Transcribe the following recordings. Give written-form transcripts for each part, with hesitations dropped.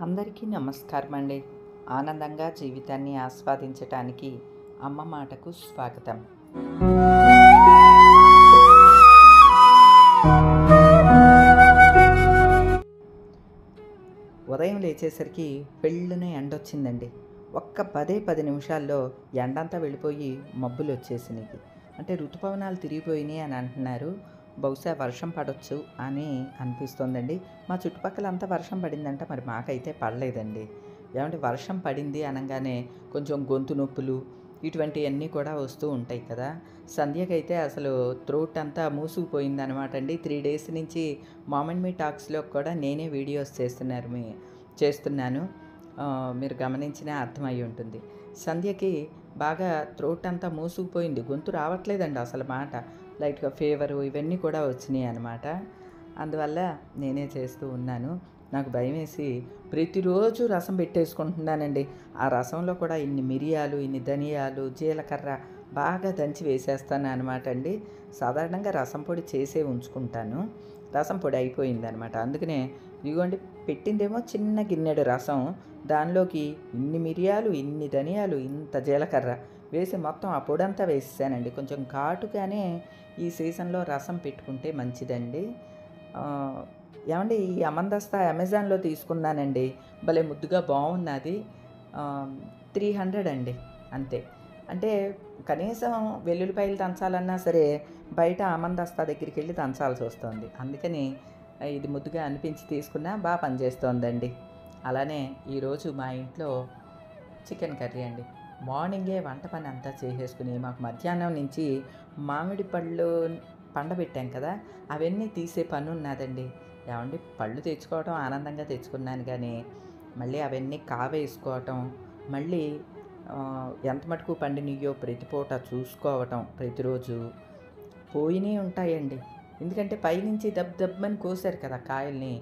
అందరికీ నమస్కారం అండి. ఆనందంగా జీవితాన్ని ఆస్వాదించటానికి అమ్మ మాటకు స్వాగతం. ఉదయం లేచేసరికి పెళ్ళున ఎండొచ్చిందండి. ఒక్క 10 నిమిషాల్లో ఎండంతా వెళ్ళిపోయి మబ్బులు వచ్చేసినాయి. అంటే ఋతుపవనాలు తిరిగిపోయినాయి అని అంటున్నారు. బహుశా వర్షం పడొచ్చు అని అనిపిస్తోందండి. మా చుట్టుపక్కలంతా వర్షం పడిందంట, మరి మాకైతే పడలేదండి. ఏమంటే వర్షం పడింది అనంగానే కొంచెం గొంతు నొప్పులు ఇటువంటివన్నీ కూడా వస్తూ ఉంటాయి కదా. సంధ్యకైతే అసలు థ్రోట్ అంతా మూసుకుపోయిందనమాట అండి. 3 డేస్ నుంచి మామ్ మీ టాక్స్లో కూడా నేనే వీడియోస్ చేస్తున్నాను. మీరు గమనించినా అర్థమై ఉంటుంది. సంధ్యకి బాగా థ్రోట్ అంతా మూసుకుపోయింది, గొంతు రావట్లేదండి అసలు మాట. లైట్గా ఫీవరు ఇవన్నీ కూడా వచ్చినాయి అనమాట. అందువల్ల నేనే చేస్తూ ఉన్నాను. నాకు భయమేసి ప్రతిరోజు రసం పెట్టేసుకుంటున్నానండి. ఆ రసంలో కూడా ఇన్ని మిరియాలు, ఇన్ని ధనియాలు, జీలకర్ర బాగా దంచి వేసేస్తాను అనమాట అండి. సాధారణంగా రసం పొడి చేసే ఉంచుకుంటాను. రసం పొడి అయిపోయిందనమాట. అందుకనే ఇదిగోండి, పెట్టిందేమో చిన్న గిన్నెడు రసం, దానిలోకి ఇన్ని మిరియాలు, ఇన్ని ధనియాలు, ఇంత జీలకర్ర వేసి మొత్తం ఆ పొడంతా వేసేసానండి. కొంచెం ఘాటుగానే ఈ సీజన్లో రసం పెట్టుకుంటే మంచిదండి. ఏమండి, ఈ అమందస్తా అమెజాన్లో తీసుకున్నానండి. భలే ముద్దుగా బాగున్నది. 300 అండి, అంతే. అంటే కనీసం వెల్లుల్లిపాయలు దంచాలన్నా సరే బయట అమందస్తా దగ్గరికి వెళ్ళి దంచాల్సి వస్తుంది. అందుకని ఇది ముద్దుగా అనిపించి తీసుకున్నా, బాగా పనిచేస్తోందండి. అలానే ఈరోజు మా ఇంట్లో చికెన్ కర్రీ అండి. మార్నింగే వంట పని అంతా చేసేసుకుని మాకు మధ్యాహ్నం నుంచి మామిడి పళ్ళు పండబెట్టాం కదా, అవన్నీ తీసే పని ఉన్నదండి. ఏమండి, పళ్ళు తెచ్చుకోవటం ఆనందంగా తెచ్చుకున్నాను, కానీ మళ్ళీ అవన్నీ కావేసుకోవటం, మళ్ళీ ఎంత మటుకు పండినయో ప్రతి పూట చూసుకోవటం, ప్రతిరోజు పోయినే ఉంటాయండి. ఎందుకంటే పైనుంచి దబ్బని కోసారు కదా కాయల్ని,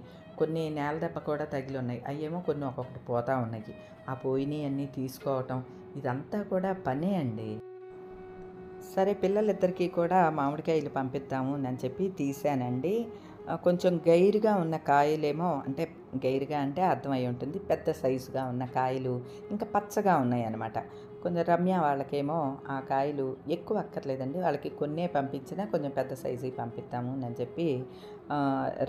కొన్ని నేల దెబ్బ కూడా తగిలి ఉన్నాయి. అవేమో కొన్ని ఒక్కొక్కటి పోతూ ఉన్నాయి. ఆ పోయినవి అన్నీ తీసుకోవటం ఇదంతా కూడా పనే అండి. సరే, పిల్లలిద్దరికీ కూడా మామిడికాయలు పంపిద్దాము అని చెప్పి తీసానండి. కొంచెం గైరుగా ఉన్న కాయలేమో, అంటే గైరుగా అంటే అర్థమై ఉంటుంది, పెద్ద సైజుగా ఉన్న కాయలు ఇంకా పచ్చగా ఉన్నాయి అన్నమాట. కొంచెం రమ్య వాళ్ళకేమో ఆ కాయలు ఎక్కువ అక్కర్లేదండి, వాళ్ళకి కొన్నే పంపించినా కొంచెం పెద్ద సైజు పంపిద్దాము అని చెప్పి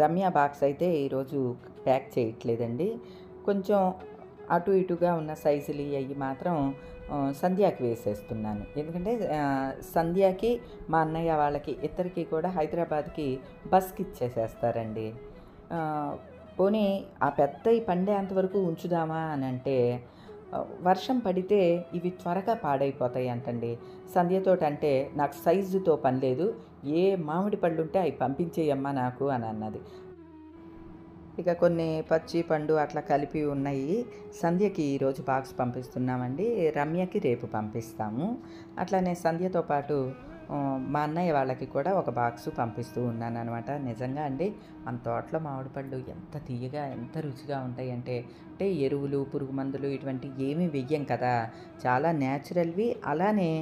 రమ్య బాక్స్ అయితే ఈరోజు ప్యాక్ చేయట్లేదండి. కొంచెం అటు ఇటుగా ఉన్న సైజులు అవి మాత్రం సంధ్యాకి వేసేస్తున్నాను. ఎందుకంటే సంధ్యాకి మా అన్నయ్య వాళ్ళకి ఇద్దరికి కూడా హైదరాబాద్కి బస్కి ఇచ్చేసేస్తారండి. పోనీ ఆ పెద్దవి పండేంతవరకు ఉంచుదామా అని అంటే వర్షం పడితే ఇవి త్వరగా పాడైపోతాయి అంటండి. సంధ్యతోటి అంటే నాకు సైజుతో పని లేదు, ఏ మామిడి పళ్ళు ఉంటే అవి పంపించేయమ్మా నాకు అని అన్నది. ఇక కొన్ని పచ్చి పండు అట్లా కలిపి ఉన్నాయి. సంధ్యకి ఈరోజు బాక్స్ పంపిస్తున్నామండి, రమ్యకి రేపు పంపిస్తాము. అట్లానే సంధ్యతో పాటు మా అన్నయ్య వాళ్ళకి కూడా ఒక బాక్సు పంపిస్తూ ఉన్నాను అనమాట. నిజంగా అండి, మన తోటలో మామిడి పళ్ళు ఎంత తీయగా ఎంత రుచిగా ఉంటాయంటే, అంటే ఎరువులు పురుగు మందులు ఇటువంటి ఏమీ వెయ్యం కదా, చాలా న్యాచురల్వి. అలానే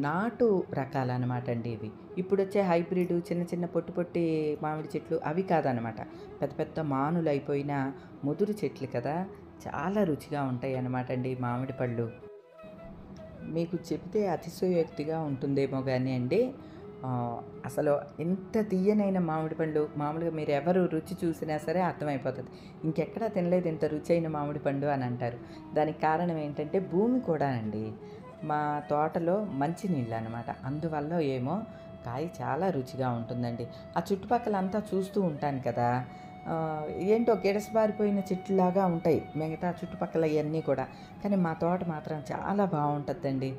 నాటు రకాలన్నమాట అండి ఇవి. ఇప్పుడు వచ్చే హైబ్రిడ్ చిన్న చిన్న పొట్టి మామిడి చెట్లు అవి కాదనమాట, పెద్ద పెద్ద మానులు అయిపోయిన ముదురు చెట్లు కదా, చాలా రుచిగా ఉంటాయి అన్నమాట అండి మామిడి పళ్ళు. మీకు చెబితే అతిశయోక్తిగా ఉంటుందేమో కానీ అండి, అసలు ఎంత తీయనైన మామిడి పండు మామూలుగా మీరు ఎవరు రుచి చూసినా సరే అర్థమైపోతుంది, ఇంకెక్కడా తినలేదు ఇంత రుచి అయిన మామిడి పండు అని అంటారు. దానికి కారణం ఏంటంటే భూమి కూడా అండి. మా తోటలో మంచి నీళ్ళు అనమాట, అందువల్ల ఏమో కాయ చాలా రుచిగా ఉంటుందండి. ఆ చుట్టుపక్కల అంతా చూస్తూ ఉంటాను కదా, ఏంటో గిడసబారిపోయిన చెట్లులాగా ఉంటాయి మిగతా చుట్టుపక్కల ఇవన్నీ కూడా, కానీ మా తోట మాత్రం చాలా బాగుంటుందండి.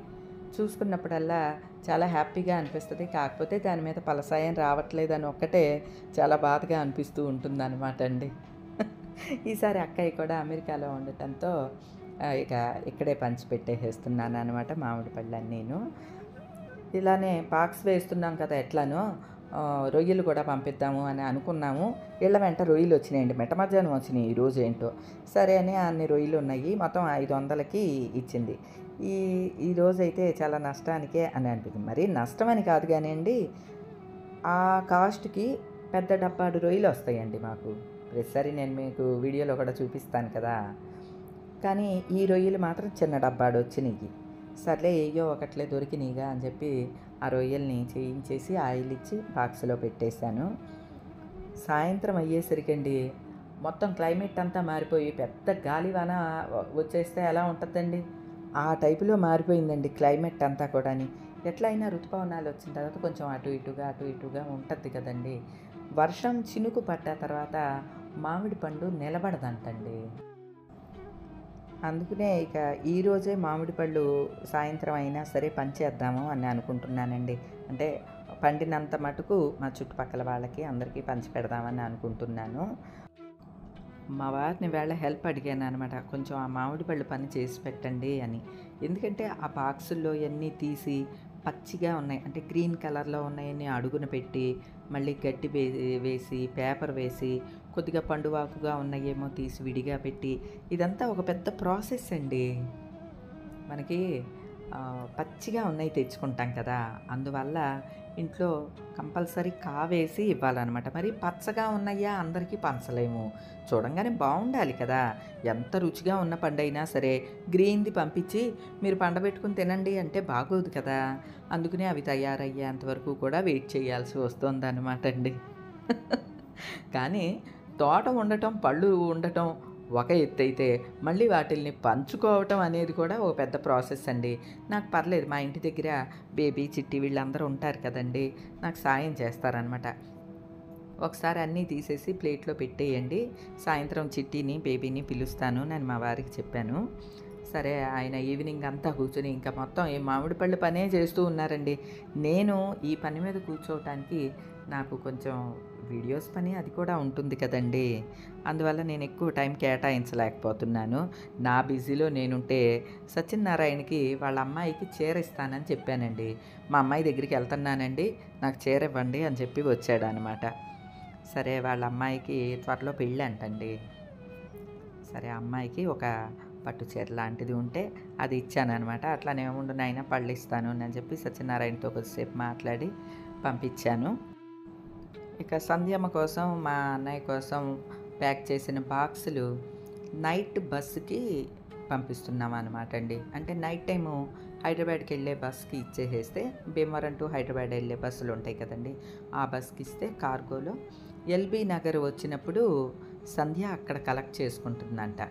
చూసుకున్నప్పుడల్లా చాలా హ్యాపీగా అనిపిస్తుంది. కాకపోతే దాని మీద ఫలసాయం రావట్లేదని ఒక్కటే చాలా బాధగా అనిపిస్తూ ఉంటుందన్నమాట అండి. ఈసారి అక్కయ్య కూడా అమెరికాలో ఉండటంతో ఇక ఇక్కడే పంచిపెట్టేస్తున్నాను అనమాట మామిడి పళ్ళని నేను. ఇలానే బాక్స్ వేస్తున్నాం కదా ఎట్లానో, రొయ్యలు కూడా పంపిద్దాము అని అనుకున్నాము. ఇళ్ళ వెంట రొయ్యలు వచ్చినాయండి, మెట్ట మధ్యాహ్నం వచ్చినాయి ఈరోజు ఏంటో. సరే అని అన్ని రొయ్యలు ఉన్నాయి, మొత్తం 500కి ఇచ్చింది. ఈరోజైతే చాలా నష్టానికే అని అనిపించింది. మరి నష్టం అని కాదు కానీ అండి, ఆ కాస్ట్కి పెద్ద డబ్బాడు రొయ్యలు వస్తాయండి మాకు. ప్రతిసారి నేను మీకు వీడియోలో కూడా చూపిస్తాను కదా. కానీ ఈ రొయ్యలు మాత్రం చిన్న డబ్బాడొచ్చినియి. సర్లే ఏయో ఒకట్లే దొరికినాయిగా అని చెప్పి ఆ రొయ్యల్ని చేయించేసి ఆయిల్ ఇచ్చి బాక్స్‌లో పెట్టేశాను. సాయంత్రం అయ్యేసరికండి మొత్తం క్లైమేట్ అంతా మారిపోయి పెద్ద గాలివాన వచ్చేస్తే ఎలా ఉంటుందండి, ఆ టైపులో మారిపోయిందండి క్లైమేట్ అంతా కూడాని. ఎట్లా అయినా ఋతుపవనాలు వచ్చిన తర్వాత కొంచెం అటు ఇటుగా ఉంటుంది కదండీ. వర్షం చినుకు పడ్డ తర్వాత మామిడి పండు నిలబడదంటండి. అందుకనే ఇక ఈరోజే మామిడి పళ్ళు సాయంత్రం అయినా సరే పంచేద్దాము అని అనుకుంటున్నానండి. అంటే పండినంత మటుకు మా చుట్టుపక్కల వాళ్ళకి అందరికీ పంచిపెడదామని అనుకుంటున్నాను. మా వారిని ఈవేళ హెల్ప్ అడిగాననమాట. కొంచెం ఆ మామిడి పళ్ళు పని చేసి పెట్టండి అని. ఎందుకంటే ఆ బాక్సుల్లో ఇయన్నీ తీసి పచ్చిగా ఉన్నాయి. అంటే గ్రీన్ కలర్‌లో ఉన్నాయన్నీ అడుగున పెట్టి, మళ్ళీ గడ్డి వేసి, పేపర్ వేసి, కొద్దిగా పండువాకుగా ఉన్నయేమో తీసి విడిగా పెట్టి, ఇదంతా ఒక పెద్ద ప్రాసెస్ అండి. మనకి పచ్చిగా ఉన్నయి తెచ్చుకుంటాం కదా. అందువల్ల ఇంట్లో కంపల్సరీ కావేసి ఇవ్వాలనమాట. మరి పచ్చగా ఉన్నయ్యా అందరికీ పంచలేము. చూడంగానే బావుండాలి కదా. ఎంత రుచిగా ఉన్న పండైనా సరే గ్రీన్‌ది పంపించి మీరు పండబెట్టుకొని తినండి అంటే బాగోదు కదా. అందుకనే అవి తయారయ్యేంత వరకు కూడా వెయిట్ చేయాల్సి వస్తోందనమాట అండి. కానీ తోట ఉండటం, పళ్ళు ఉండటం ఒక ఎత్తైతే, మళ్ళీ వాటిల్ని పంచుకోవటం అనేది కూడా ఒక పెద్ద ప్రాసెస్ అండి. నాకు పర్లేదు, మా ఇంటి దగ్గర బేబీ, చిట్టి వీళ్ళందరూ ఉంటారు కదండీ, నాకు సాయం చేస్తారనమాట. ఒకసారి అన్నీ తీసేసి ప్లేట్‌లో పెట్టేయండి, సాయంత్రం చిట్టిని, బేబీని పిలుస్తాను అని మా వారికి చెప్పాను. సరే ఆయన ఈవినింగ్ అంతా కూర్చొని ఇంకా మొత్తం ఈ మామిడి పళ్ళు పనే చేస్తూ ఉన్నారండి. నేను ఈ పని మీద కూర్చోవటానికి నాకు కొంచెం వీడియోస్ పని అది కూడా ఉంటుంది కదండీ. అందువల్ల నేను ఎక్కువ టైం కేటాయించలేకపోతున్నాను. నా బిజీలో నేనుంటే సత్యనారాయణకి వాళ్ళ అమ్మాయికి చీర ఇస్తానని చెప్పానండి. మా అమ్మాయి దగ్గరికి వెళ్తున్నానండి, నాకు చీర ఇవ్వండి అని చెప్పి వచ్చాడనమాట. సరే వాళ్ళ అమ్మాయికి త్వరలో పెళ్ళంటండి. సరే అమ్మాయికి ఒక పట్టు చీర లాంటిది ఉంటే అది ఇచ్చాననమాట. అట్లానే ఉండు నాయనా పళ్ళిస్తాను అని చెప్పి సత్యనారాయణతో కొద్దిసేపు మాట్లాడి పంపించాను. ఇక సంధ్యమ్మ కోసం, మా అన్నయ్య కోసం ప్యాక్ చేసిన బాక్సులు నైట్ బస్సుకి పంపిస్తున్నామనమాట అండి. అంటే నైట్ టైము హైదరాబాద్కి వెళ్ళే బస్కి ఇచ్చేసేస్తే, భీమవరం టు హైదరాబాద్ వెళ్ళే బస్సులు ఉంటాయి కదండి, ఆ బస్కి ఇస్తే కార్గోలో ఎల్బీ నగర్ వచ్చినప్పుడు సంధ్య అక్కడ కలెక్ట్ చేసుకుంటుందంట.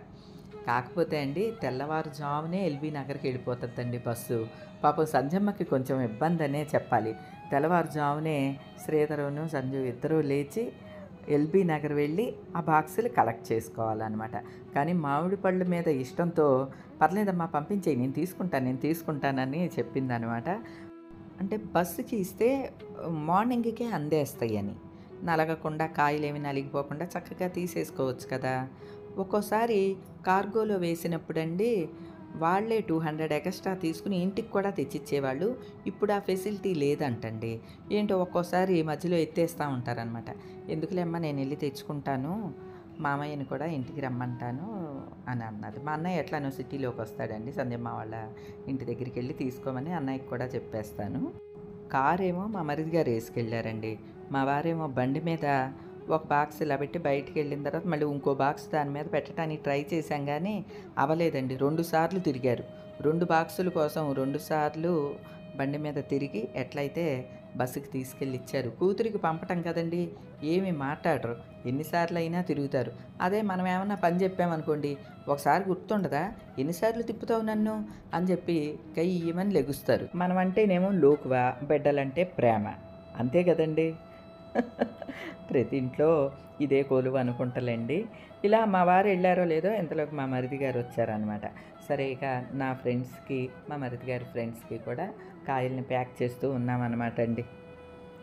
కాకపోతే అండి తెల్లవారుజామునే ఎల్బీ నగర్కి వెళ్ళిపోతుందండి బస్సు. పాపం సంధ్యమ్మకి కొంచెం ఇబ్బందనే చెప్పాలి. తెల్లవారుజామునే శ్రీధరును, సంజు ఇద్దరూ లేచి ఎల్బీ నగర్ వెళ్ళి ఆ బాక్సులు కలెక్ట్ చేసుకోవాలన్నమాట. కానీ మామిడి పళ్ళ మీద ఇష్టంతో పర్లేదమ్మా పంపించేయి, నేను తీసుకుంటానని చెప్పిందనమాట. అంటే బస్సుకి ఇస్తే మార్నింగ్‌కే అందేస్తాయని, నలగకుండా కాయలేమి నలిగిపోకుండా చక్కగా తీసేసుకోవచ్చు కదా. ఒక్కోసారి కార్గోలో వేసినప్పుడండి వాళ్ళే 200 ఎక్స్ట్రా తీసుకుని ఇంటికి కూడా తెచ్చిచ్చేవాళ్ళు. ఇప్పుడు ఆ ఫెసిలిటీ లేదంటండి. ఏంటో ఒక్కోసారి మధ్యలో ఎత్తేస్తూ ఉంటారనమాట. ఎందుకులే అమ్మ నేను వెళ్ళి తెచ్చుకుంటాను, మామయ్యని కూడా ఇంటికి రమ్మంటాను అని అన్నది. మా అన్నయ్య ఎట్లానో సిటీలోకి వస్తాడండి, సంధ్యమ్మ వాళ్ళ ఇంటి దగ్గరికి వెళ్ళి తీసుకోమని అన్నయ్యకి కూడా చెప్పేస్తాను. కారేమో మా మరిది గారు వేసుకెళ్ళారండి. మా వారేమో బండి మీద ఒక బాక్స్ ఇలా పెట్టి బయటికి వెళ్ళిన తర్వాత మళ్ళీ ఇంకో బాక్స్ దాని మీద పెట్టడానికి ట్రై చేశాం కానీ అవ్వలేదండి. 2 సార్లు తిరిగారు. 2 బాక్సుల కోసం 2 సార్లు బండి మీద తిరిగి ఎట్లయితే బస్సుకి తీసుకెళ్ళి ఇచ్చారు. కూతురికి పంపటం కదండి, ఏమి మాట్లాడరు, ఎన్నిసార్లు అయినా తిరుగుతారు. అదే మనం ఏమన్నా పని చెప్పామనుకోండి, ఒకసారి గుర్తుండదా, ఎన్నిసార్లు తిప్పుతావు నన్ను అని చెప్పి కయ్యమని లెగుస్తారు. మనం అంటేనేమో లోకువ, బిడ్డలంటే ప్రేమ, అంతే కదండి. ప్రతి ఇంట్లో ఇదే కొలువు అనుకుంటలేండి. ఇలా మా వారు వెళ్ళారో లేదో ఇంతలోకి మా మరిది గారు వచ్చారనమాట. సరే ఇక నా ఫ్రెండ్స్కి, మా మరిది గారి ఫ్రెండ్స్కి కూడా కాయల్ని ప్యాక్ చేస్తూ ఉన్నామన్నమాట అండి.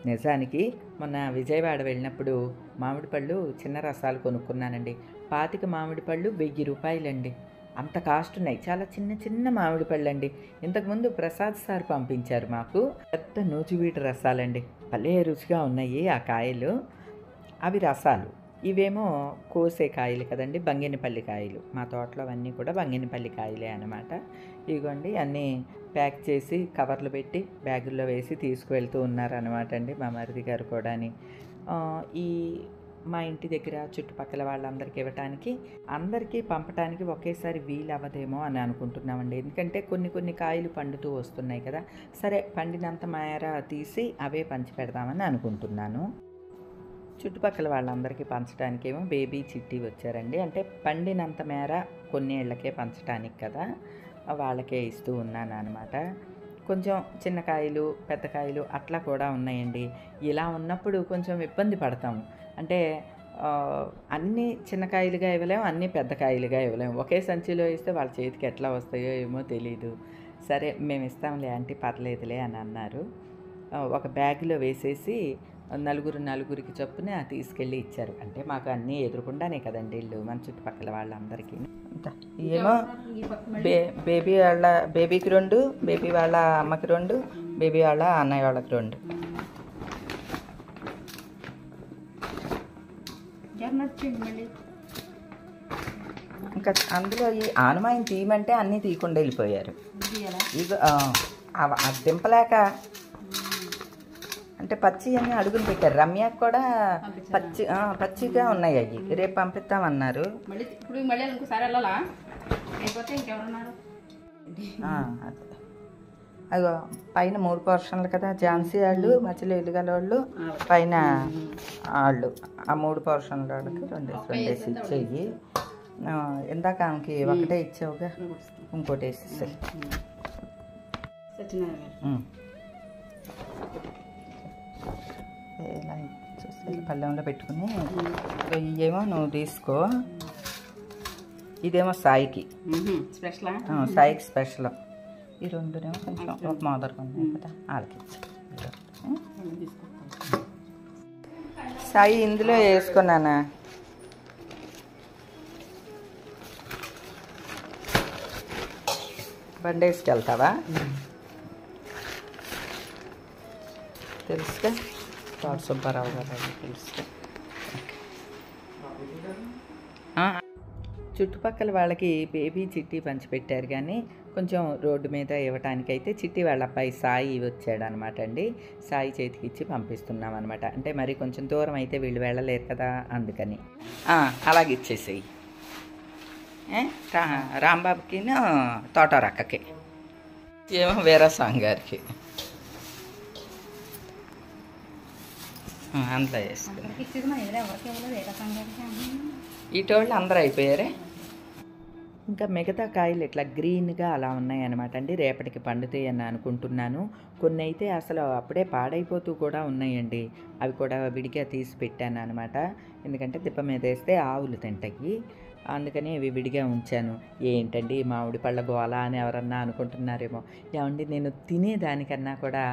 నిజానికి మొన్న విజయవాడ వెళ్ళినప్పుడు మామిడి పళ్ళు చిన్న రసాలు కొనుక్కున్నానండి. 25 మామిడి పళ్ళు ₹1000 అంత కాస్ట్ ఉన్నాయి. చాలా చిన్న చిన్న మామిడి పళ్ళండి. ఇంతకుముందు ప్రసాద్ సార్ పంపించారు మాకు పెద్ద నూజివీడు రసాలండి. భలే రుచిగా ఉన్నాయి ఆ కాయలు. అవి రసాలు, ఇవేమో కోసే కాయలు కదండి, బంగినపల్లి కాయలు. మా తోటలో అవన్నీ కూడా బంగినపల్లి కాయలే అనమాట. ఇదిగోండి అన్నీ ప్యాక్ చేసి కవర్లు పెట్టి బ్యాగుల్లో వేసి తీసుకువెళ్తూ ఉన్నారనమాట అండి మా మరిది గారు కూడాని. ఈ మా ఇంటి దగ్గర చుట్టుపక్కల వాళ్ళందరికీ ఇవ్వటానికి, అందరికీ పంపటానికి ఒకేసారి వీలవ్వదేమో అని అనుకుంటున్నామండి. ఎందుకంటే కొన్ని కాయలు పండుతూ వస్తున్నాయి కదా! సరే పండినంత మేర తీసి అవే పంచిపెడదామని అనుకుంటున్నాను. చుట్టుపక్కల వాళ్ళందరికీ పంచడానికేమో బేబీ చిట్టి వచ్చారండి. అంటే పండినంత మేర కొన్ని ఏళ్ళకే పంచటానికి కదా! వాళ్ళకే ఇస్తూ ఉన్నాననమాట. కొంచెం చిన్న కాయలు, పెద్ద కాయలు అట్లా కూడా ఉన్నాయండి. ఇలా ఉన్నప్పుడు కొంచెం ఇబ్బంది పడతాము. అంటే అన్నీ చిన్న కాయలుగా ఇవ్వలేము, అన్నీ పెద్ద కాయలుగా ఇవ్వలేము. ఒకే సంచిలో ఇస్తే వాళ్ళ చేతికి ఎట్లా వస్తాయో ఏమో తెలీదు. సరే మేము ఇస్తాంలే ఆంటీ పర్లేదులే అని అన్నారు. ఒక బ్యాగ్‌లో వేసేసి నలుగురికి చొప్పున తీసుకెళ్ళి ఇచ్చారు. అంటే మాకు అన్నీ ఎదురుగుండానే కదండీ ఇల్లు, మన చుట్టుపక్కల వాళ్ళందరికీ. ఏమో బేబీ వాళ్ళ బేబీకి 2, బేబీ వాళ్ళ అమ్మకి 2, బేబీ వాళ్ళ అన్నయ్య వాళ్ళకి 2. ఇంకా అందులో ఈ ఆనమాయిని తీయమంటే అన్నీ తీయకుండా వెళ్ళిపోయారు. ఇక దింపలేక అంటే పచ్చి అని అడుగులు పెట్టారు. రమ్యకు కూడా పచ్చిగా ఉన్నాయి అవి. రేపు పంపిస్తామన్నారు. అదిగో పైన 3 పోర్షన్లు కదా, ఝాన్సీ వాళ్ళు, మధ్యలో ఎలుగల వాళ్ళు, పైన వాళ్ళు. ఆ 3 పోర్షన్ల వాళ్ళకి 2 ఇచ్చేయి. ఇందాక ఆమెకి ఒకటే ఇచ్చావుగా, ఇంకోటి వేసేసాయి. ఇలా చూస్తే పళ్ళెంలో పెట్టుకుని ఇవేమో నువ్వు తీసుకో. ఇదేమో సాయికి స్పెషల్, సాయికి స్పెషల్. ఈ 2నేమో కొంచెం ఒక మోదరగా ఉన్నాయి కదా, వాళ్ళకి సాయి ఇందులో వేసుకున్నానా. బండి వేసుకెళ్తావా? తెలుసుగా, తోట సుబ్బారావు గారు తెలుసుగా. చుట్టుపక్కల వాళ్ళకి బేబీ చిట్టి పంచిపెట్టారు, కానీ కొంచెం రోడ్డు మీద ఇవ్వటానికైతే చిట్టి వాళ్ళ అబ్బాయి సాయి వచ్చాడనమాట అండి. సాయి చేతికి ఇచ్చి పంపిస్తున్నాం అనమాట. అంటే మరి కొంచెం దూరం అయితే వీళ్ళు వెళ్ళలేరు కదా, అందుకని. అలాగే ఇచ్చేసేయి. రాంబాబుకి తోటరక్కకి, ఏమో వీరస్వామి గారికి అంతా వేసుకుని ఇటోళ్ళు అందరూ అయిపోయారే. ఇంకా మిగతా కాయలు ఇట్లా గ్రీన్గా అలా ఉన్నాయన్నమాట అండి. రేపటికి పండుతాయి అని అనుకుంటున్నాను. కొన్ని అయితే అసలు అప్పుడే పాడైపోతూ కూడా ఉన్నాయండి. అవి కూడా విడిగా తీసి పెట్టాను అనమాట. ఎందుకంటే తిప్ప మీద వేస్తే ఆవులు తింటాయి, అందుకని ఇవి విడిగా ఉంచాను. ఏంటండి మామిడి పళ్ళ గోళ అని ఎవరన్నా అనుకుంటున్నారేమో. ఏమండి, నేను తినేదానికన్నా కూడా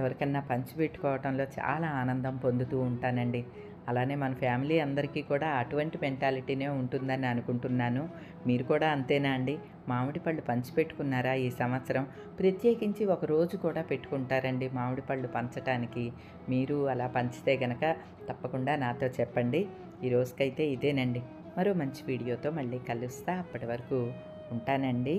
ఎవరికన్నా పంచిపెట్టుకోవడంలో చాలా ఆనందం పొందుతూ ఉంటానండి. అలానే మన ఫ్యామిలీ అందరికీ కూడా అటువంటి మెంటాలిటీనే ఉంటుందని అనుకుంటున్నాను. మీరు కూడా అంతేనా అండి? మామిడి పళ్ళు పంచిపెట్టుకున్నారా ఈ సంవత్సరం? ప్రత్యేకించి ఒక రోజు కూడా పెట్టుకుంటారండి మామిడి పళ్ళు పంచటానికి. మీరు అలా పంచితే గనక తప్పకుండా నాతో చెప్పండి. ఈ రోజుకైతే ఇదేనండి. మరో మంచి వీడియోతో మళ్ళీ కలుస్తా. అప్పటి వరకు ఉంటానండి.